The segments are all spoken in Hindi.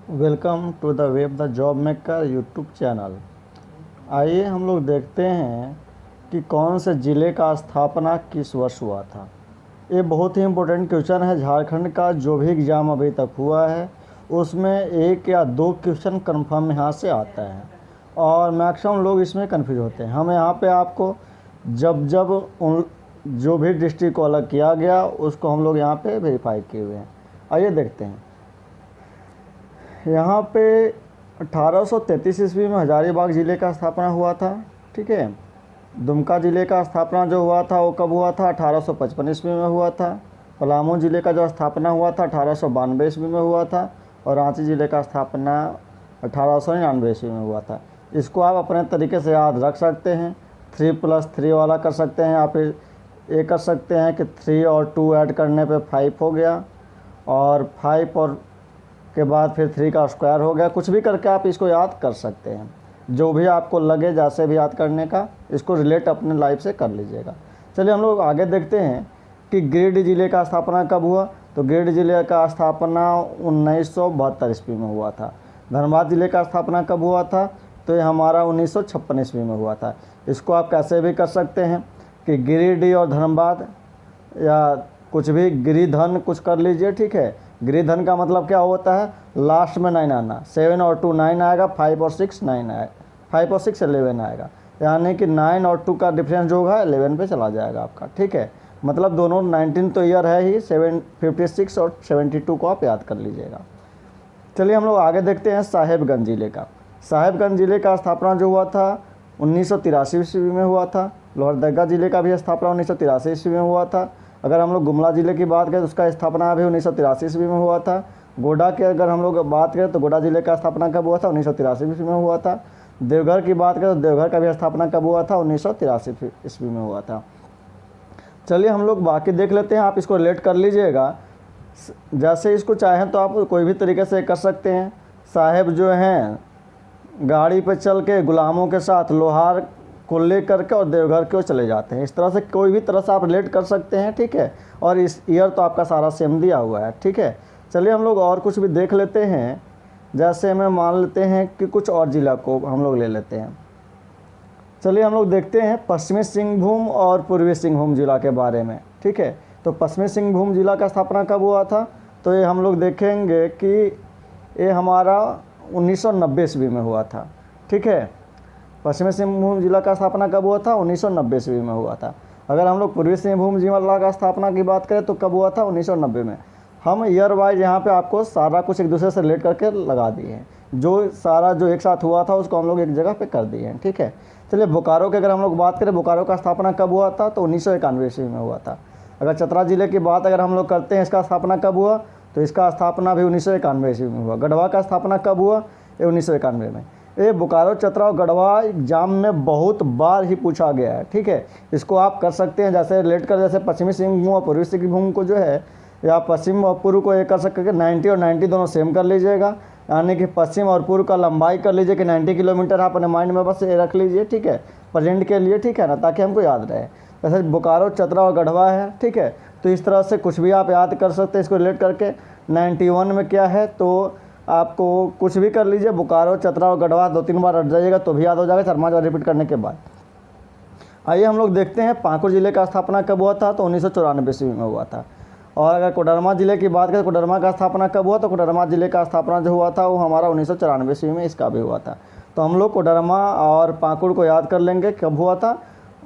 Welcome to the web the job maker YouTube channel. आइए हम लोग देखते हैं कि कौन से ज़िले का स्थापना किस वर्ष हुआ था। ये बहुत ही इम्पोर्टेंट क्वेश्चन है। झारखंड का जो भी एग्ज़ाम अभी तक हुआ है उसमें 1 या 2 क्वेश्चन कन्फर्म यहाँ से आता है और मैक्सिमम लोग इसमें कन्फ्यूज होते हैं। हम यहाँ पे आपको जब उन जो भी डिस्ट्रिक्ट को अलग किया गया उसको हम लोग यहाँ पे वेरीफाई किए हुए हैं। आइए देखते हैं। यहाँ पे 1833 ईस्वी में हजारीबाग ज़िले का स्थापना हुआ था। ठीक है। दुमका ज़िले का स्थापना जो हुआ था वो कब हुआ था? 1855 ईस्वी में हुआ था। पलामू ज़िले का जो स्थापना हुआ था 1892 ईस्वी में हुआ था और रांची ज़िले का स्थापना 1899 ईस्वी में हुआ था। इसको आप अपने तरीके से याद रख सकते हैं। 3+3 वाला कर सकते हैं, या फिर ये कर सकते हैं कि 3 और 2 ऐड करने पे 5 हो गया और 5 और के बाद फिर 3 का स्क्वायर हो गया। कुछ भी करके आप इसको याद कर सकते हैं, जो भी आपको लगे जैसे भी याद करने का, इसको रिलेट अपने लाइफ से कर लीजिएगा। चलिए हम लोग आगे देखते हैं कि गिरिडीह ज़िले का स्थापना कब हुआ। तो गिरिडीह ज़िले का स्थापना 1972 ईस्वी में हुआ था। धनबाद ज़िले का स्थापना कब हुआ था? तो ये हमारा 1956 ईस्वी में हुआ था। इसको आप कैसे भी कर सकते हैं कि गिरिडीह और धनबाद, या कुछ भी गिरिधन कुछ कर लीजिए। ठीक है। गिरिधन का मतलब क्या होता है? लास्ट में 9 आना। 7 और 2 9 आएगा, 5 और 6 9 आएगा, 5 और 6 11 आएगा। यानी कि 9 और 2 का डिफरेंस जो होगा 11 पे चला जाएगा आपका। ठीक है। मतलब दोनों 19 तो ईयर है ही, 56 और 72 को आप याद कर लीजिएगा। चलिए हम लोग आगे देखते हैं साहेबगंज ज़िले का। साहेबगंज ज़िले का स्थापना जो हुआ था 1983 ईस्वी में हुआ था। लोहरदगा ज़िले का भी स्थापना 1983 ईस्वी में हुआ था। अगर हम लोग गुमला ज़िले की बात करें तो उसका स्थापना भी 1983 ईस्वी में हुआ था। गोड्डा के अगर हम लोग बात करें तो गोड्डा ज़िले का स्थापना कब हुआ था? 1983 ईस्वी में हुआ था। देवघर की बात करें तो देवघर का भी स्थापना कब हुआ था? 1983 ईस्वी में हुआ था। चलिए हम लोग बाकी देख लेते हैं, आप इसको रिलेट कर लीजिएगा। जैसे इसको चाहें तो आप कोई भी तरीके से कर सकते हैं। साहेब जो हैं गाड़ी पर चल के गुलामों के साथ लोहार को ले करके और देवघर की ओर चले जाते हैं। इस तरह से कोई भी तरह से आप रिलेट कर सकते हैं। ठीक है। और इस ईयर तो आपका सारा सेम दिया हुआ है। ठीक है। चलिए हम लोग और कुछ भी देख लेते हैं। जैसे मैं मान लेते हैं कि कुछ और ज़िला को हम लोग ले लेते हैं। चलिए हम लोग देखते हैं पश्चिमी सिंहभूम और पूर्वी सिंहभूम ज़िला के बारे में। ठीक है। तो पश्चिमी सिंहभूम ज़िला का स्थापना कब हुआ था? तो ये हम लोग देखेंगे कि ये हमारा 1990 ईस्वी में हुआ था। ठीक है। पश्चिमी सिंहभूम जिला का स्थापना कब हुआ था? 1990 ईस्वी में हुआ था। अगर हम लोग पूर्वी सिंहभूम जिला का स्थापना की बात करें तो कब हुआ था? 1990 में। हम ईयर वाइज यहाँ पे आपको सारा कुछ एक दूसरे से रिलेट करके लगा दिए हैं। जो सारा जो एक साथ हुआ था उसको हम लोग एक जगह पे कर दिए हैं। ठीक है। चलिए बोकारो की अगर हम लोग बात करें, बोकारो का स्थापना कब हुआ था? तो 1991 ईस्वी में हुआ था। अगर चतरा ज़िले की बात अगर हम लोग करते हैं, इसका स्थापना कब हुआ? तो इसका स्थापना भी 1991 ईस्वी में हुआ। गढ़वा का स्थापना कब हुआ? ये 1991 में। ये बोकारो, चतरा और गढ़वा एग्जाम में बहुत बार ही पूछा गया है। ठीक है। इसको आप कर सकते हैं जैसे रिलेट कर, जैसे पश्चिमी सिंहभूम और पूर्वी सिंहभूम को जो है, या पश्चिम और पूर्व को ये कर सकते हैं 90 और 90 दोनों सेम कर लीजिएगा। यानी कि पश्चिम और पूर्व का लंबाई कर लीजिए कि 90 किलोमीटर, आप अपने माइंड में बस ये रख लीजिए। ठीक है। प्रेजेंट के लिए। ठीक है ना, ताकि हमको याद रहे। जैसे बोकारो, चतरा और गढ़वा है। ठीक है। तो इस तरह से कुछ भी आप याद कर सकते हैं इसको रिलेट करके। 91 में क्या है तो आपको कुछ भी कर लीजिए, बोकारो, चतरा और गढ़वा 2-3 बार रट जाइएगा तो भी याद हो जाएगा 4-5 बार रिपीट करने के बाद। आइए हम लोग देखते हैं पाकुड़ ज़िले का स्थापना कब हुआ था? तो 1994 ईस्वी में हुआ था। और अगर कोडरमा ज़िले की बात करें, कोडरमा का स्थापना कब हुआ? तो कोडरमा ज़िले का स्थापना जो हुआ था वो हमारा 1994 ईस्वी में इसका भी हुआ था। तो हम लोग कोडरमा और पाकुड़ को याद कर लेंगे कब हुआ था?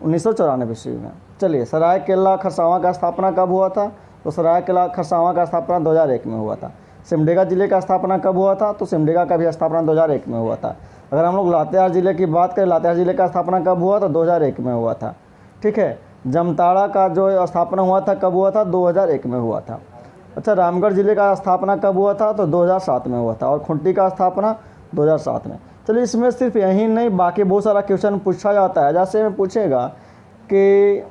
1994 ईस्वी में। चलिए सरायकेला खरसावां का स्थापना कब हुआ था? तो सरायकेला खरसावां का स्थापना 2001 में हुआ था। सिमडेगा ज़िले का स्थापना कब हुआ था? तो सिमडेगा का भी स्थापना 2001 में हुआ था। अगर हम लोग लातेहार ज़िले की बात करें, लातेहार ज़िले का स्थापना कब हुआ? तो 2001 में हुआ था। ठीक है। जामताड़ा का जो स्थापना हुआ था कब हुआ था? 2001 में हुआ था। अच्छा, रामगढ़ ज़िले का स्थापना कब हुआ था? तो 2007 में हुआ था। और खुंटी का स्थापना 2007 में। चलिए इसमें सिर्फ यही नहीं, बाकी बहुत सारा क्वेश्चन पूछा जाता है। जैसे में पूछेगा कि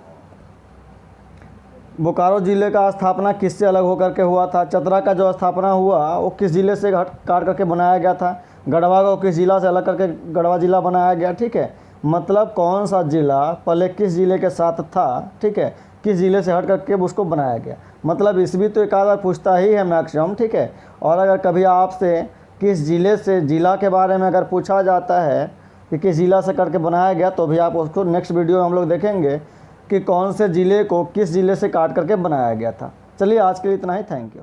बोकारो ज़िले का स्थापना किससे अलग होकर के हुआ था? चतरा का जो स्थापना हुआ वो किस ज़िले से हट काट करके बनाया गया था? गढ़वा को किस ज़िला से अलग करके गढ़वा ज़िला बनाया गया? ठीक है। मतलब कौन सा ज़िला पहले किस ज़िले के साथ था? ठीक है। किस ज़िले से हट करके उसको बनाया गया? मतलब इस भी तो एक आध बार पूछता ही है मैक्सिमम। ठीक है। और अगर कभी आपसे किस ज़िले से, ज़िला के बारे में अगर पूछा जाता है कि किस ज़िला से करके बनाया गया, तो भी आप उसको नेक्स्ट वीडियो में हम लोग देखेंगे कि कौन से ज़िले को किस ज़िले से काट करके बनाया गया था। चलिए आज के लिए इतना ही, थैंक यू।